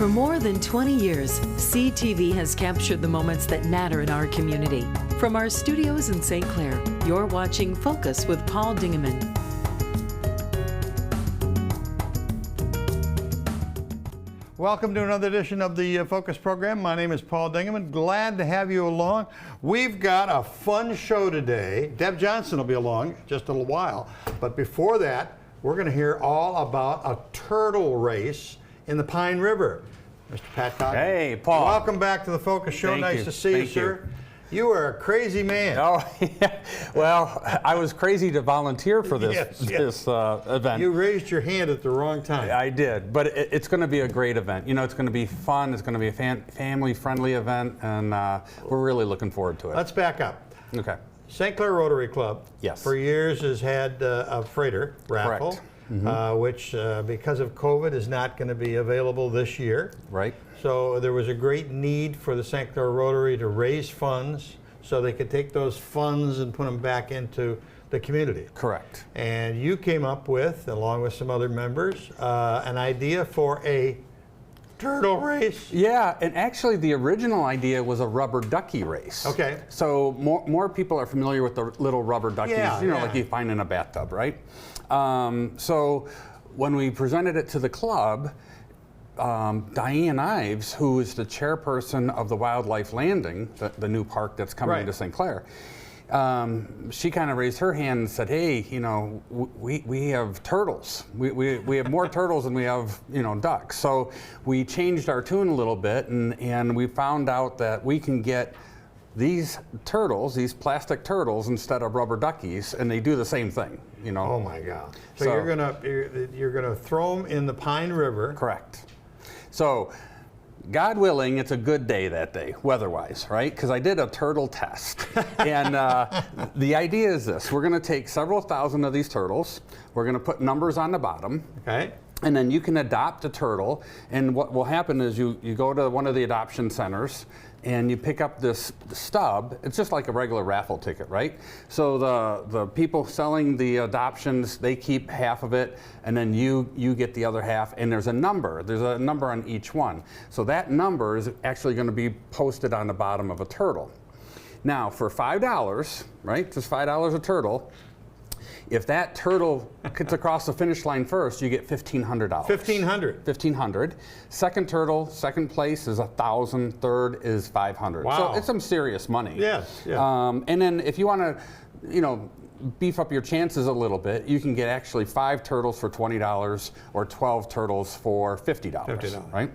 For more than 20 years, CTV has captured the moments that matter in our community. From our studios in St. Clair, you're watching Focus with Paul Dingeman. Welcome to another edition of the Focus program. My name is Paul Dingeman. Glad to have you along. We've got a fun show today. Deb Johnson will be along just a little while. But before that, we're going to hear all about a turtle race in the Pine River. Mr. Pat Coggin. Hey, Paul. Welcome back to the Focus show. Nice to see you, sir. You are a crazy man. Oh, yeah. Well, I was crazy to volunteer for this event. You raised your hand at the wrong time. I did, but it's going to be a great event. You know, it's going to be fun. It's going to be a family-friendly event, and we're really looking forward to it. Let's back up. Okay. St. Clair Rotary Club, yes, for years has had a freighter raffle. Correct. Mm-hmm. Which, because of COVID, is not going to be available this year. Right. So there was a great need for the St. Clair Rotary to raise funds so they could take those funds and put them back into the community. Correct. And you came up with, along with some other members, an idea for a turtle race? Yeah, and actually the original idea was a rubber ducky race. Okay. So more people are familiar with the little rubber duckies, like you find in a bathtub, right? So when we presented it to the club, Diane Ives, who is the chairperson of the Wildlife Landing, the new park that's coming to St. Clair, she kind of raised her hand and said, hey, you know, we have turtles. We have more turtles than we have, ducks. So we changed our tune a little bit, and we found out that we can get these turtles, these plastic turtles, instead of rubber duckies, and they do the same thing, Oh my God! So you're gonna throw them in the Pine River. Correct. So, God willing, it's a good day that day, weather-wise, right? Because I did a turtle test. And the idea is this. We're going to take several thousand of these turtles. We're going to put numbers on the bottom. Okay. And then you can adopt a turtle. And what will happen is you go to one of the adoption centers and you pick up this stub. It's just like a regular raffle ticket, right? So the people selling the adoptions, they keep half of it, and then you get the other half, and there's a number. There's a number on each one. So that number is actually going to be posted on the bottom of a turtle. Now, for $5, right, just $5 a turtle, if that turtle gets across the finish line first, you get $1,500. $1,500. Second turtle, second place is $1,000. Third is $500. Wow. So it's some serious money. Yes. Yeah. And then if you want to, beef up your chances a little bit, you can get actually 5 turtles for $20 or 12 turtles for $50. Right?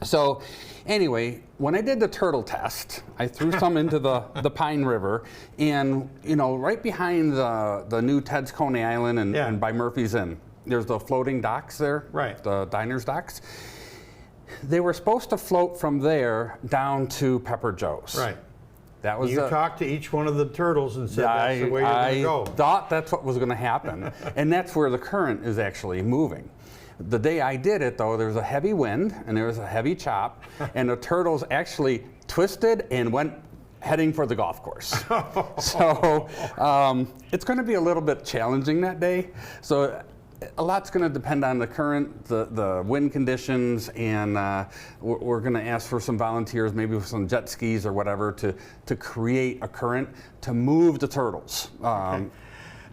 So anyway, when I did the turtle test, I threw some into the Pine River, and right behind the new Ted's Coney Island and by Murphy's Inn, there's the floating docks there, right? The diners docks. They were supposed to float from there down to Pepper Joe's. Right. That was. You talked to each one of the turtles and said that's the way you're going to go. I thought that's what was going to happen, and that's where the current is actually moving. The day I did it, though, there was a heavy wind and there was a heavy chop, and the turtles actually twisted and went heading for the golf course. So it's going to be a little bit challenging that day. So a lot's going to depend on the current, the wind conditions, and we're going to ask for some volunteers, maybe with some jet skis or whatever, to create a current to move the turtles. Okay.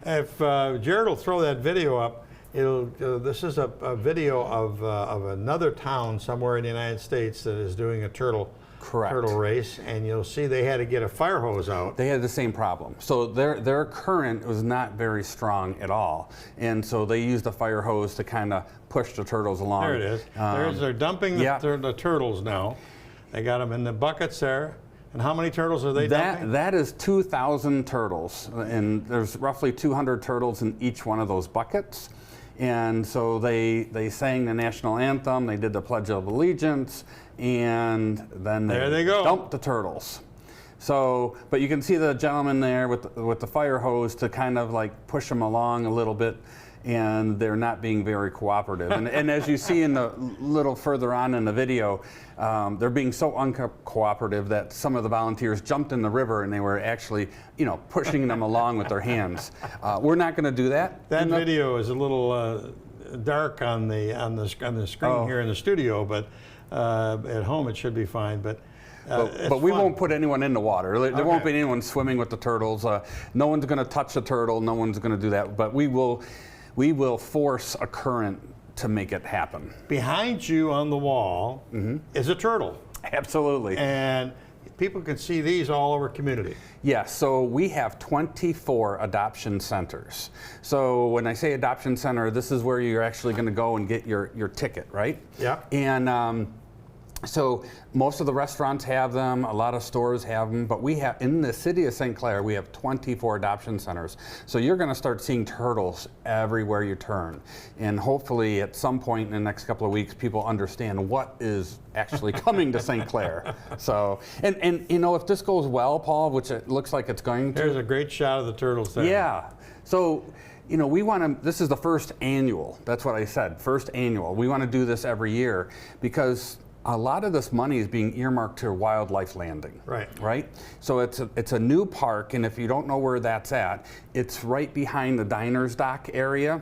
If Jared will throw that video up, this is a video of another town somewhere in the United States that is doing a turtle race, and you'll see they had to get a fire hose out. They had the same problem. So their current was not very strong at all, and so they used a fire hose to kind of push the turtles along. There it is. They're dumping the turtles now. They got them in the buckets there. And how many turtles are they dumping? That is 2,000 turtles, and there's roughly 200 turtles in each one of those buckets. And so they sang the national anthem, they did the Pledge of Allegiance, and then they dumped the turtles. So, but you can see the gentleman there with the fire hose to kind of like push them along a little bit, and they're not being very cooperative. And as you see in the little further on in the video, they're being so uncooperative that some of the volunteers jumped in the river and they were actually, pushing them along with their hands. We're not going to do that. That video is a little dark on the screen here in the studio, but at home it should be fine. But we won't put anyone in the water. There won't be anyone swimming with the turtles. No one's going to touch the turtle. No one's going to do that. But we will force a current to make it happen. Behind you on the wall is a turtle. Absolutely. And people can see these all over community. Yes, so we have 24 adoption centers. So when I say adoption center, this is where you're actually going to go and get your ticket, right? Yeah. And so most of the restaurants have them, a lot of stores have them, but we have, in the city of St. Clair, we have 24 adoption centers. So you're going to start seeing turtles everywhere you turn. And hopefully at some point in the next couple of weeks, people understand what is actually coming to St. Clair. So, and you know, if this goes well, Paul, which it looks like it's going to. There's a great shot of the turtles there. Yeah. So, you know, we want to, this is the first annual. That's what I said, first annual. We want to do this every year because a lot of this money is being earmarked to wildlife landing. Right. Right? So it's a new park, and if you don't know where that's at, it's right behind the Diners Dock area.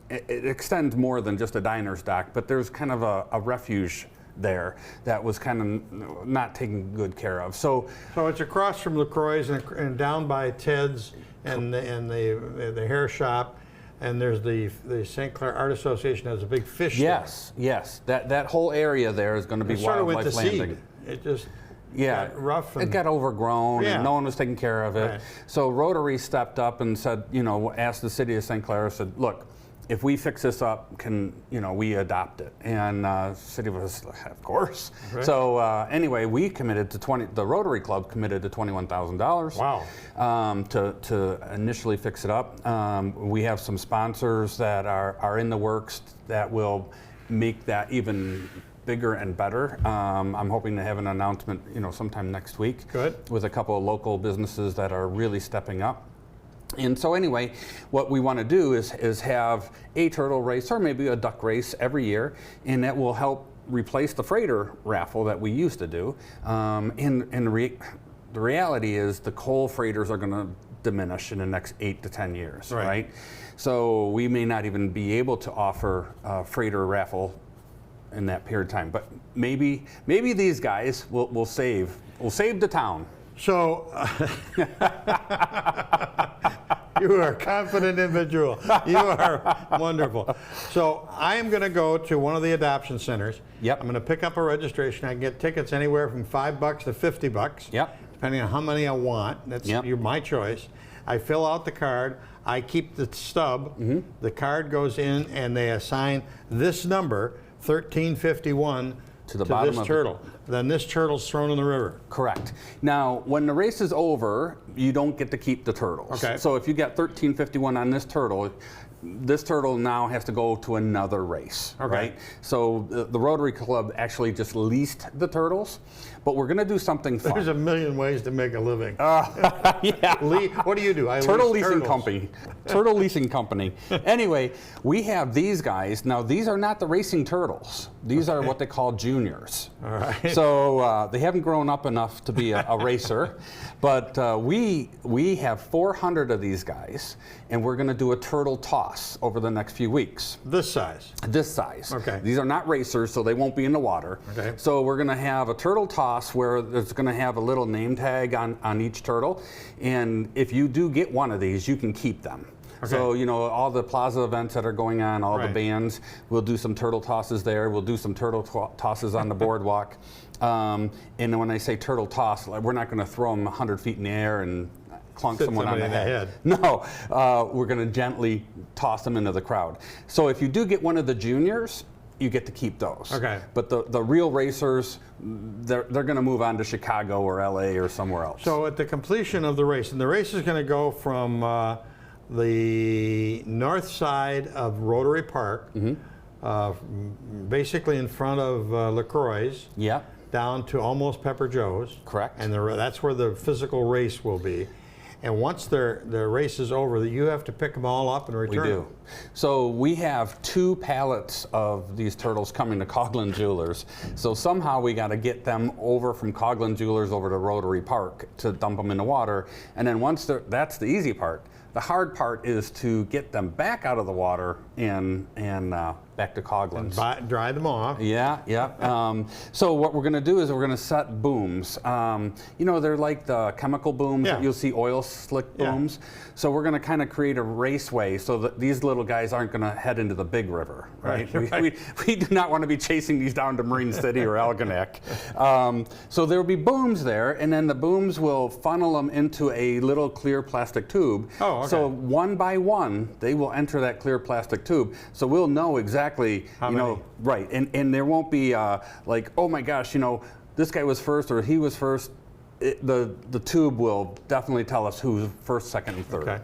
It extends more than just a Diners Dock, but there's kind of a refuge there that was kind of not taken good care of. So it's across from LaCroix's and down by Ted's and the hair shop. And there's the St. Clair Art Association has a big fish. Yes, yes. That whole area there is going to be wildlife landing. Seed. It just got rough. It got overgrown, and no one was taking care of it. Right. So Rotary stepped up and said, you know, asked the city of St. Clair, said, look, if we fix this up, can we adopt it? And city was, of course. Right. So anyway, we committed to the Rotary Club committed to $21,000. Wow. To initially fix it up. We have some sponsors that are in the works that will make that even bigger and better. I'm hoping to have an announcement, sometime next week. Good. With a couple of local businesses that are really stepping up. And so anyway, what we want to do is have a turtle race or maybe a duck race every year, and that will help replace the freighter raffle that we used to do. The reality is the coal freighters are going to diminish in the next 8 to 10 years, right? So we may not even be able to offer a freighter raffle in that period of time, but maybe these guys will save the town. So, you are a confident individual. You are wonderful. So I am going to go to one of the adoption centers. Yep. I'm going to pick up a registration. I can get tickets anywhere from $5 to $50. Yep. Depending on how many I want. That's my choice. I fill out the card. I keep the stub. Mm-hmm. The card goes in, and they assign this number, 1351, to this turtle. Then this turtle's thrown in the river. Correct. Now, when the race is over, you don't get to keep the turtles. Okay. So if you get 1351 on this turtle now has to go to another race, right? So the Rotary Club actually just leased the turtles, but we're going to do something fun. There's a million ways to make a living. Yeah. What do you do? Turtle leasing company. Turtle leasing company. Anyway, we have these guys. Now, these are not the racing turtles. These are what they call juniors. All right. So they haven't grown up enough to be a racer, but we have 400 of these guys, and we're going to do a turtle toss over the next few weeks. This size? This size. Okay. These are not racers, so they won't be in the water. Okay. So we're going to have a turtle toss where there's going to have a little name tag on each turtle, and if you do get one of these, you can keep them. Okay. So, all the plaza events that are going on, all the bands, we'll do some turtle tosses there. We'll do some turtle tosses on the boardwalk. And when I say turtle toss, we're not going to throw them 100 feet in the air and clunk someone on the head. No, we're going to gently toss them into the crowd. So if you do get one of the juniors, you get to keep those. Okay. But the real racers, they're going to move on to Chicago or LA or somewhere else. So at the completion of the race, and the race is going to go from the north side of Rotary Park, basically in front of LaCroix's, down to almost Pepper Joe's. Correct. And that's where the physical race will be. And once the race is over, you have to pick them all up and return. We do. So we have 2 pallets of these turtles coming to Coughlin Jewelers. So somehow we got to get them over from Coughlin Jewelers over to Rotary Park to dump them in the water. And then once that's the easy part. The hard part is to get them back out of the water and back to Coghlan's. Dry them off. Yeah, yeah. So what we're going to do is we're going to set booms. You know, they're like the chemical booms that you'll see oil slick booms. So we're going to kind of create a raceway so that these little guys aren't going to head into the big river, right? We do not want to be chasing these down to Marine City or Algonac. So there will be booms there, and then the booms will funnel them into a little clear plastic tube. Oh, okay. So one by one, they will enter that clear plastic tube. So we'll know exactly, how you know, many? right, and there won't be like, oh my gosh, you know, this guy was first or he was first. The tube will definitely tell us who's first, second, and third. Okay.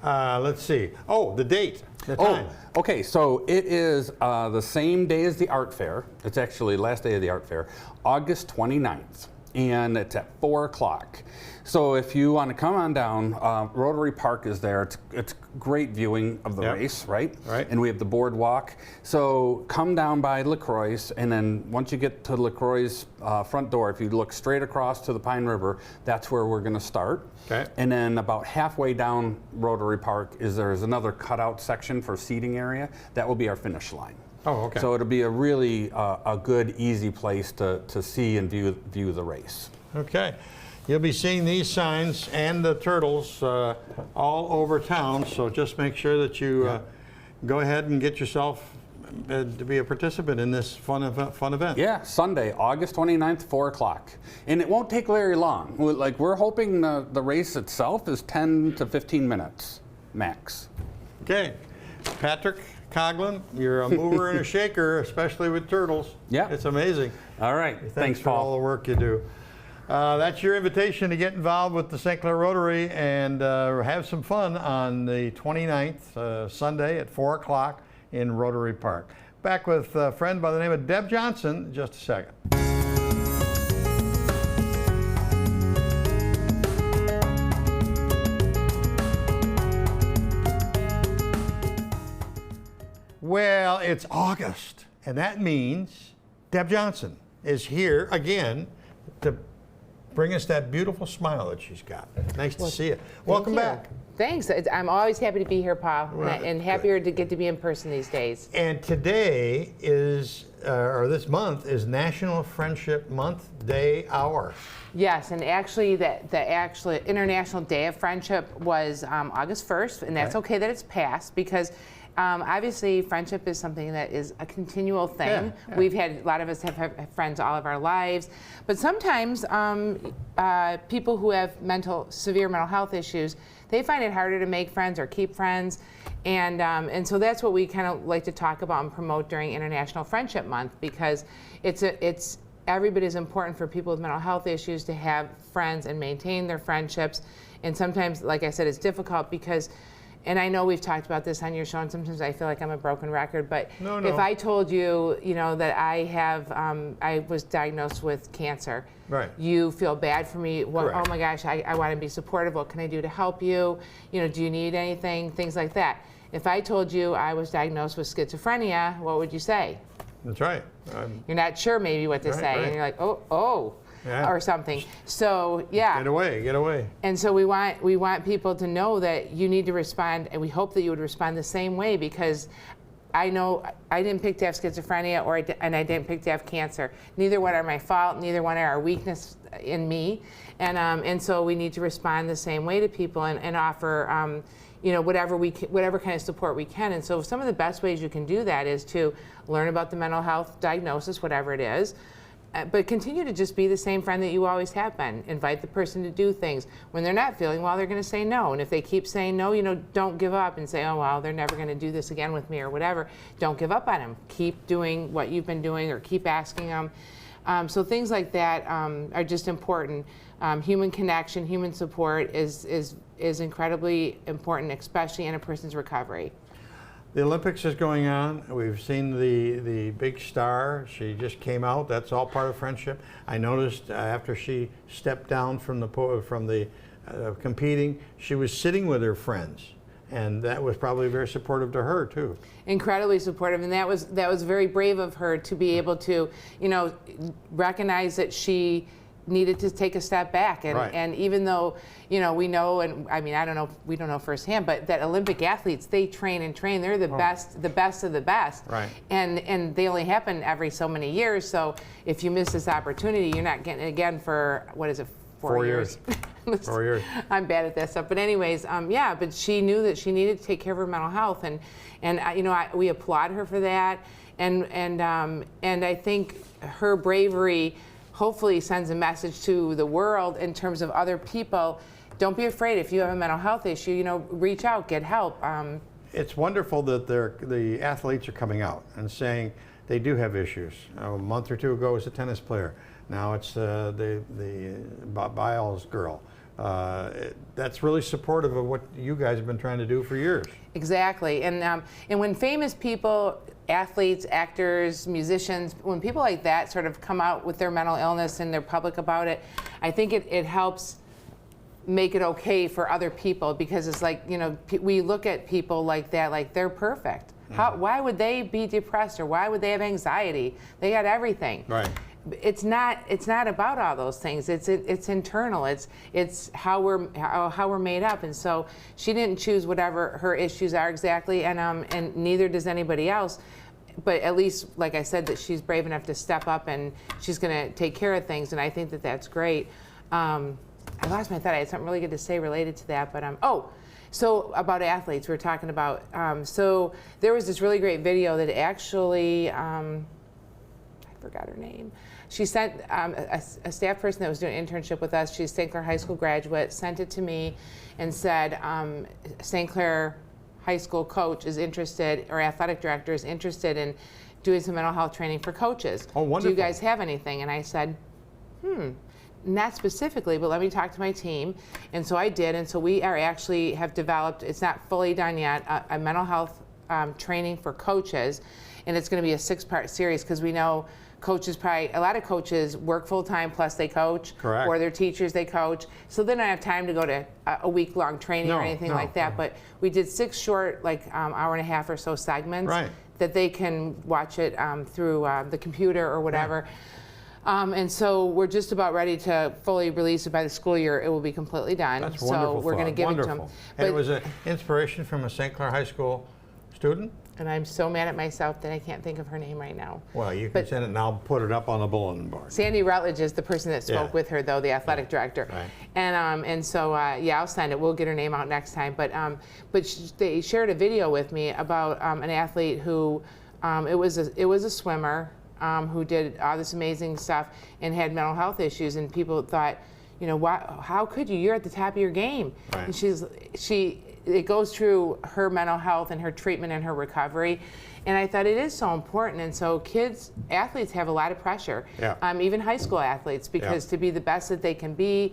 Let's see. Oh, the date, the time. Oh, okay. So it is the same day as the art fair. It's actually last day of the art fair, August 29th, and it's at 4 o'clock. So if you want to come on down, Rotary Park is there. It's great viewing of the race, right? Right. And we have the boardwalk. So come down by LaCroix, and then once you get to LaCroix' front door, if you look straight across to the Pine River, that's where we're going to start. Okay. And then about halfway down Rotary Park there's another cutout section for seating area. That will be our finish line. Oh, okay. So it'll be a really a good, easy place to see and view the race. Okay. You'll be seeing these signs and the turtles all over town, so just make sure that you go ahead and get yourself to be a participant in this fun event. Yeah, Sunday, August 29th, 4 o'clock. And it won't take very long. We're hoping the race itself is 10 to 15 minutes, max. Okay. Patrick Coghlan, you're a mover and a shaker, especially with turtles. Yeah. It's amazing. All right. Thanks for Paul. all the work you do. That's your invitation to get involved with the St. Clair Rotary and have some fun on the 29th, Sunday at 4 o'clock in Rotary Park. Back with a friend by the name of Deb Johnson in just a second. Well, it's August, and that means Deb Johnson is here again to bring us that beautiful smile that she's got. Nice to see you. Welcome back. Thanks. I'm always happy to be here, Paul, and happier to get to be in person these days. And today is, or this month is National Friendship Month, Day, Hour. Yes, and actually the actual International Day of Friendship was August 1st, and that's okay that it's passed because obviously friendship is something that is a continual thing. Yeah. We've had, a lot of us have had friends all of our lives, but sometimes people who have severe mental health issues, they find it harder to make friends or keep friends. And so that's what we kind of like to talk about and promote during International Friendship Month, because it's every bit as important for people with mental health issues to have friends and maintain their friendships. And sometimes, like I said, it's difficult because, and I know we've talked about this on your show, and sometimes I feel like I'm a broken record, but if I told you, that I was diagnosed with cancer, right, you feel bad for me. Well, correct. Oh my gosh, I want to be supportive. What can I do to help you? Do you need anything? Things like that. If I told you I was diagnosed with schizophrenia, what would you say? That's right. You're not sure maybe what to say, right. and you're like, oh. Yeah. Or something. So yeah. Get away. And so we want people to know that you need to respond, and we hope that you would respond the same way, because I know I didn't pick to have schizophrenia and I didn't pick to have cancer. Neither one are my fault. Neither one are a weakness in me. And so we need to respond the same way to people and offer whatever kind of support we can. And so some of the best ways you can do that is to learn about the mental health diagnosis, whatever it is. But continue to just be the same friend that you always have been. Invite the person to do things. When they're not feeling well, they're going to say no. And if they keep saying no, don't give up and say, oh, well, they're never going to do this again with me or whatever. Don't give up on them. Keep doing what you've been doing, or keep asking them. So things like that are just important. Human connection, human support is incredibly important, especially in a person's recovery. The Olympics is going on. We've seen the big star. She just came out. That's all part of friendship. I noticed after she stepped down from the competing, she was sitting with her friends, and that was probably very supportive to her too. Incredibly supportive, and that was very brave of her to be able to, recognize that she needed to take a step back. And, Right. and even though, we know, and I mean, we don't know firsthand, but that Olympic athletes, they train and train. They're the best of the best. Right. And they only happen every so many years. So if you miss this opportunity, you're not getting it again for, what is it, 4 years? 4 years. I'm bad at that stuff. But anyways, yeah, but she knew that she needed to take care of her mental health. And we applaud her for that. And I think her bravery hopefully sends a message to the world in terms of other people. Don't be afraid if you have a mental health issue, reach out, get help. It's wonderful that the athletes are coming out and saying they do have issues. A month or two ago it was a tennis player. Now it's the Biles girl. That's really supportive of what you guys have been trying to do for years. Exactly, and when famous people, athletes, actors, musicians, when people like that sort of come out with their mental illness and they're public about it, I think it helps make it okay for other people, because it's like, we look at people like that like they're perfect. Why would they be depressed, or why would they have anxiety? They got everything. Right. It's not about all those things. It's internal. It's how we're made up. And so she didn't choose whatever her issues are exactly, and neither does anybody else. But at least, like I said, that she's brave enough to step up and she's going to take care of things. And I think that that's great. I lost my thought. I had something really good to say related to that. But so about athletes, we were talking about. So there was this really great video that actually. I forgot her name. She sent a staff person that was doing an internship with us. She's a St. Clair High School graduate, sent it to me and said, St. Clair High School coach is interested, or athletic director is interested in doing some mental health training for coaches. Oh, wonderful. Do you guys have anything? And I said, not specifically, but let me talk to my team. And so I did, and so we have developed, it's not fully done yet, a mental health training for coaches, and it's going to be a 6-part series, because we know a lot of coaches work full-time plus they coach. Correct. Or they're teachers, they coach, so they don't have time to go to a week-long training or anything like that. But we did 6 short, hour and a half or so segments. Right. That they can watch it through the computer or whatever. Right. And so we're just about ready to fully release it by the school year. It will be completely done. That's wonderful. So we're going to give it to them. And it was an inspiration from a St. Clair High School student? And I'm so mad at myself that I can't think of her name right now. Well, you can send it and I'll put it up on the bulletin board. Sandy Rutledge is the person that spoke with her, though, the athletic director. Right. And so I'll send it. We'll get her name out next time. But they shared a video with me about an athlete who it was a swimmer who did all this amazing stuff and had mental health issues, and people thought, how could you? You're at the top of your game. Right. And it goes through her mental health and her treatment and her recovery. And I thought it is so important. And so athletes have a lot of pressure, even high school athletes, because to be the best that they can be,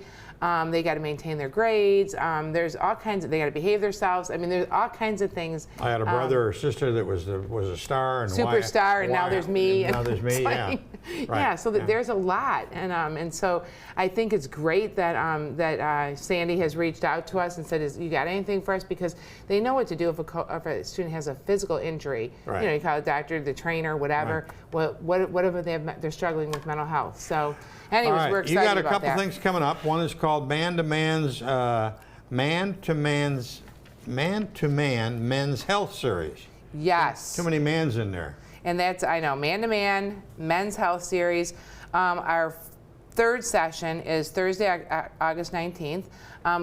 they got to maintain their grades. There's all kinds they got to behave themselves. I mean, there's all kinds of things. I had a brother or sister that was a star. And superstar, and now there's me. And now there's me, right. Yeah, so there's a lot. And so I think it's great that Sandy has reached out to us and said, you got anything for us? Because they know what to do if a student has a physical injury. Right. You call the doctor, the trainer, whatever. Right. Whatever they're struggling with mental health. So anyways, we're excited about that. You got a couple things coming up. One is called Man to Man Men's Health Series. Yes. Too many mans in there. And that's, I know, Man to Man Men's Health Series. Our third session is Thursday, August 19th.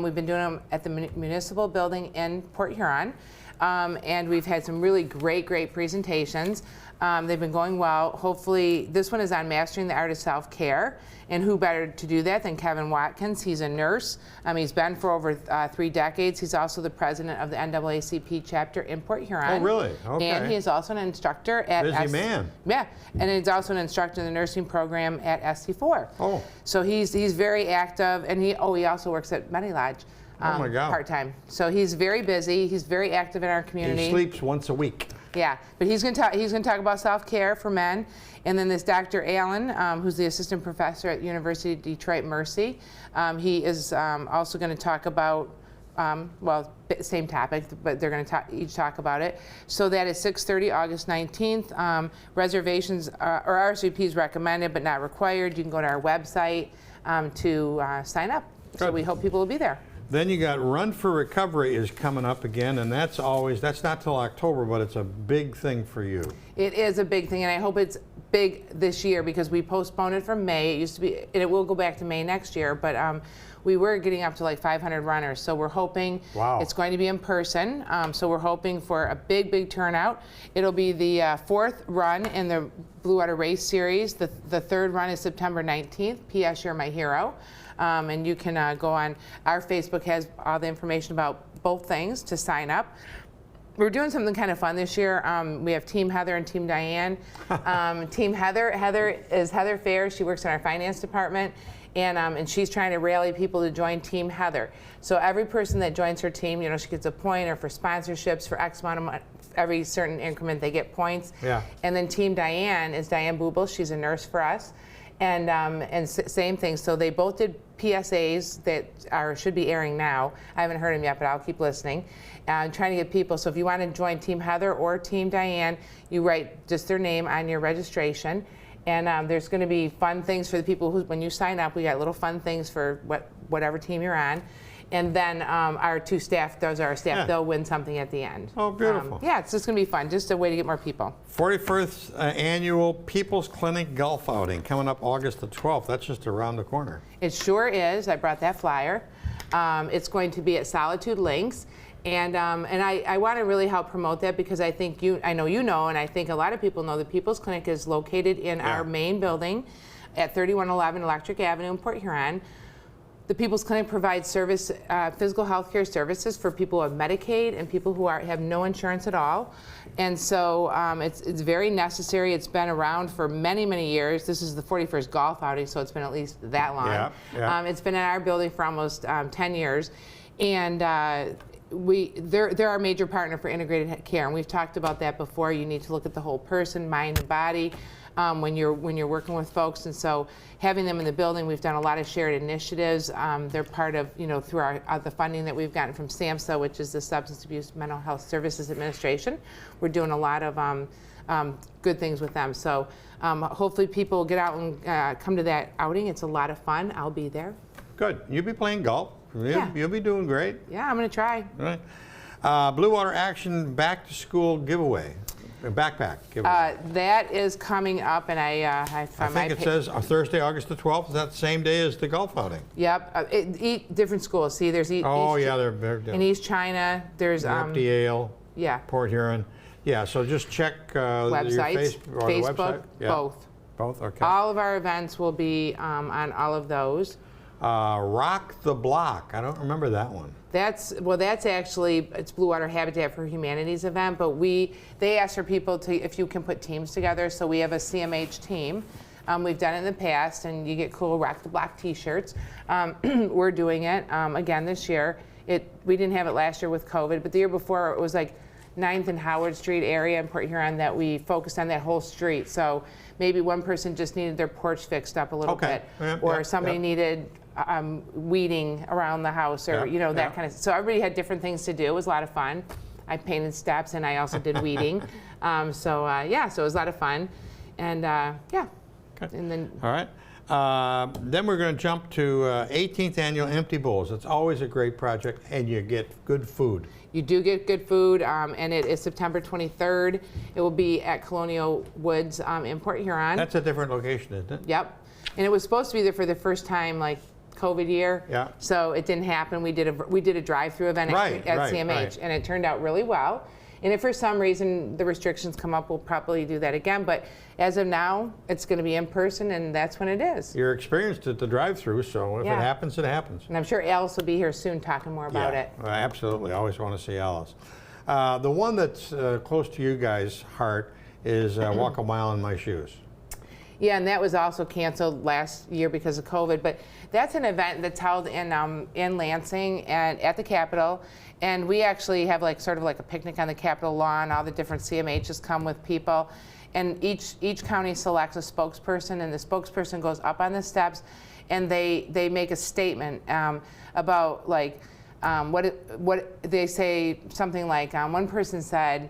We've been doing them at the Municipal Building in Port Huron. And we've had some really great presentations. They've been going well. Hopefully, this one is on mastering the art of self-care. And who better to do that than Kevin Watkins? He's a nurse. He's been for over 3 decades. He's also the president of the NAACP chapter in Port Huron. Oh, really? Okay. And he is also an instructor at Busy man. Yeah, and he's also an instructor in the nursing program at SC4. Oh. So he's very active, and he also works at Medilodge. Oh my God. Part-time. So he's very busy. He's very active in our community. He sleeps once a week. Yeah, but he's going to talk about self-care for men, and then this Dr. Allen, who's the assistant professor at University of Detroit Mercy. He is also going to talk about same topic, but they're going to each talk about it. So that is 6:30, August 19th. Reservations or RSVP is recommended but not required. You can go to our website. to sign up. So Good. we hope people will be there. Then you got Run for Recovery is coming up again, and that's not till October, but it's a big thing for you. It is a big thing, and I hope it's big this year because we postponed it from May. It used to be, and it will go back to May next year, but we were getting up to like 500 runners. So we're hoping it's going to be in person. So we're hoping for a big turnout. It'll be the fourth run in the Blue Water Race Series. The third run is September 19th. P.S. You're My Hero. And you can go on, our Facebook has all the information about both things to sign up. We're doing something kind of fun this year. We have Team Heather and Team Diane. Team Heather is Heather Fair. She works in our finance department, and she's trying to rally people to join Team Heather. So every person that joins her team, she gets a point, or for sponsorships for X amount of money, every certain increment they get points. Yeah. And then Team Diane is Diane Bubel. She's a nurse for us. And same thing. So they both did PSAs that should be airing now. I haven't heard them yet, but I'll keep listening. Trying to get people. So if you want to join Team Heather or Team Diane, you write just their name on your registration. And there's going to be fun things for the people who, when you sign up, we got little fun things for whatever team you're on. And then our two staff, they'll win something at the end. Oh, beautiful. Yeah, it's just going to be fun, just a way to get more people. 41st Annual People's Clinic Golf Outing coming up August the 12th. That's just around the corner. It sure is. I brought that flyer. It's going to be at Solitude Links. And I want to really help promote that because I think I know, and I think a lot of people know the People's Clinic is located in our main building at 3111 Electric Avenue in Port Huron. The People's Clinic provides physical health care services for people who have Medicaid and people who have no insurance at all. And so it's very necessary. It's been around for many years. This is the 41st golf outing, so it's been at least that long. Yeah. It's been in our building for almost 10 years. And they're our major partner for integrated care, and we've talked about that before. You need to look at the whole person, mind and body, when you're working with folks. And so having them in the building, we've done a lot of shared initiatives. They're part of, through the funding that we've gotten from SAMHSA, which is the Substance Abuse Mental Health Services Administration. We're doing a lot of good things with them. So hopefully people will get out and come to that outing. It's a lot of fun. I'll be there. Good. You'll be playing golf. You'll be doing great. Yeah, I'm going to try. All right. Blue Water Action Back to School Giveaway. Backpack giveaway. That is coming up, and I think it says Thursday, August the 12th. Is that the same day as the golf outing? Yep. Different schools. See, there's they're different. In East China, there's up to Yale. Yeah. Port Huron. Yeah. So just check websites, your Facebook, website. Yeah. Both. Both. Okay. All of our events will be on all of those. Rock the Block. I don't remember that one. That's actually, it's Blue Water Habitat for Humanity's event, but they asked for people if you can put teams together. So we have a CMH team. We've done it in the past, and you get cool Rock the Block t-shirts. We're doing it again this year. We didn't have it last year with COVID, but the year before it was like 9th and Howard Street area in Port Huron that we focused on that whole street. So maybe one person just needed their porch fixed up a little bit, or somebody needed weeding around the house, or that kind of. So everybody had different things to do. It was a lot of fun. I painted steps, and I also did weeding. So it was a lot of fun, and Okay. And then all right. Then we're going to jump to 18th Annual Empty Bowls. It's always a great project, and you get good food. You do get good food, and it is September 23rd. It will be at Colonial Woods in Port Huron. That's a different location, isn't it? Yep. And it was supposed to be there for the first time, like COVID year. Yeah. So it didn't happen. We did a drive-through event at CMH, and it turned out really well. And if for some reason the restrictions come up, we'll probably do that again. But as of now, it's going to be in person, and that's when it is. You're experienced at the drive-through, so if it happens, it happens. And I'm sure Alice will be here soon talking more about it. Absolutely. I always want to see Alice. The one that's close to you guys' heart is Walk a Mile in My Shoes. Yeah, and that was also canceled last year because of COVID. But that's an event that's held in Lansing and at the Capitol. And we actually have sort of like a picnic on the Capitol lawn. All the different CMHs come with people. And each county selects a spokesperson, and the spokesperson goes up on the steps, and they make a statement about what they say, something like, one person said,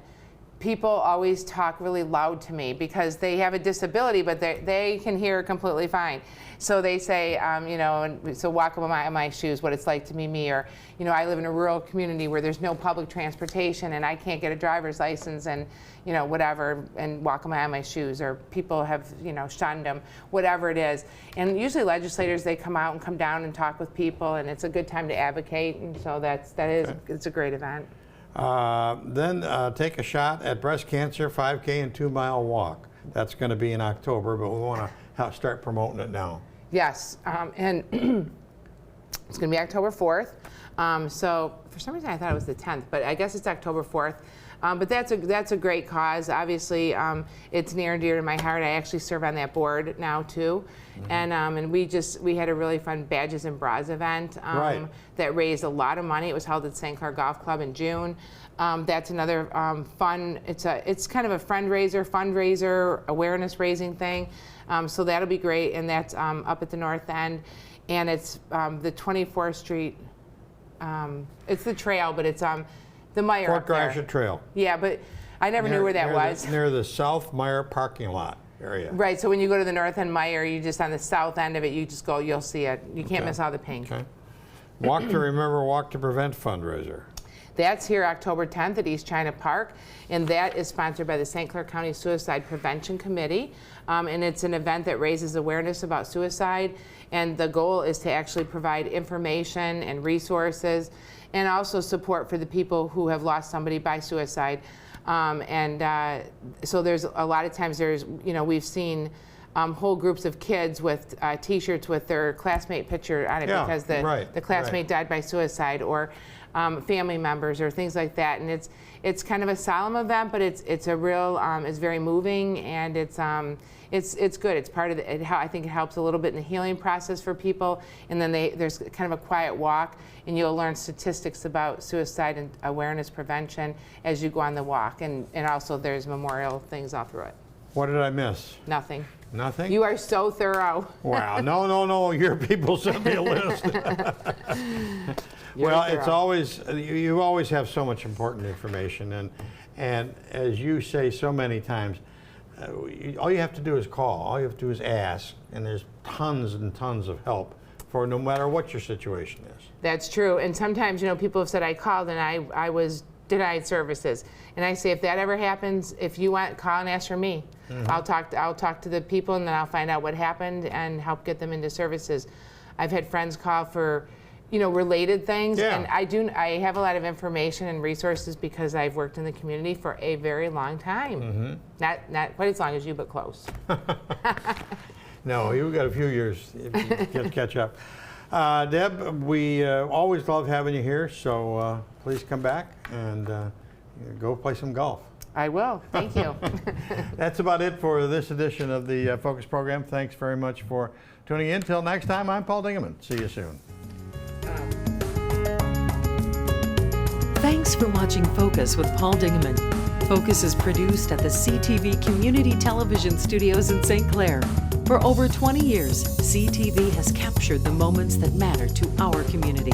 people always talk really loud to me because they have a disability, but they can hear completely fine. So they say, you know, and so walk in my shoes, what it's like to be me, or, you know, I live in a rural community where there's no public transportation and I can't get a driver's license and, you know, whatever, and walk in my shoes, or people have, you know, shunned them, whatever it is. And usually legislators, they come out and come down and talk with people, and it's a good time to advocate, and so it's a great event. Then take a shot at breast cancer 5K and 2-mile walk. That's going to be in October, but we want to start promoting it now. Yes, and it's going to be October 4th. So for some reason I thought it was the 10th, but I guess it's October 4th. But that's a great cause. Obviously, it's near and dear to my heart. I actually serve on that board now too, and we had a really fun Badges and Bras event that raised a lot of money. It was held at St. Clair Golf Club in June. That's another fun. It's kind of a fundraiser, awareness raising thing. So that'll be great, and that's up at the north end, and it's the 24th Street. It's the trail, but it's the Meyer Fort up there. Gratiot Trail. Yeah, but I never knew where that was. Near the South Meyer parking lot area. Right, so when you go to the north end Meyer, you just on the south end of it, you just go, you'll see it. You can't miss all the pink. Okay. Walk to Remember, Walk to Prevent fundraiser. That's here October 10th at East China Park, and that is sponsored by the St. Clair County Suicide Prevention Committee. And it's an event that raises awareness about suicide, and the goal is to actually provide information and resources, and also support for the people who have lost somebody by suicide. So there's a lot of times we've seen whole groups of kids with T-shirts with their classmate picture on it because the classmate died by suicide, or family members or things like that. And it's kind of a solemn event, but it's a real it's very moving, and it's good. It's part of I think it helps a little bit in the healing process for people. And then there's kind of a quiet walk, and you'll learn statistics about suicide and awareness prevention as you go on the walk. And also there's memorial things all through it. What did I miss? Nothing. Nothing? You are so thorough. Wow. No. Your people sent me a list. Well, it's always, you always have so much important information. And as you say so many times, all you have to do is call. All you have to do is ask. And there's tons and tons of help for no matter what your situation is. That's true. And sometimes, people have said I called and I was denied services. And I say, if that ever happens, if you want, call and ask for me. Mm-hmm. I'll talk to the people, and then I'll find out what happened and help get them into services. I've had friends call for, related things, and I have a lot of information and resources because I've worked in the community for a very long time. Mm-hmm. Not quite as long as you, but close. No, you've got a few years to catch up. Deb, we always love having you here, so please come back and go play some golf. I will. Thank you. That's about it for this edition of the Focus program. Thanks very much for tuning in. Till next time, I'm Paul Dingeman. See you soon. Thanks for watching Focus with Paul Dingeman. Focus is produced at the CTV Community Television Studios in St. Clair. For over 20 years, CTV has captured the moments that matter to our community.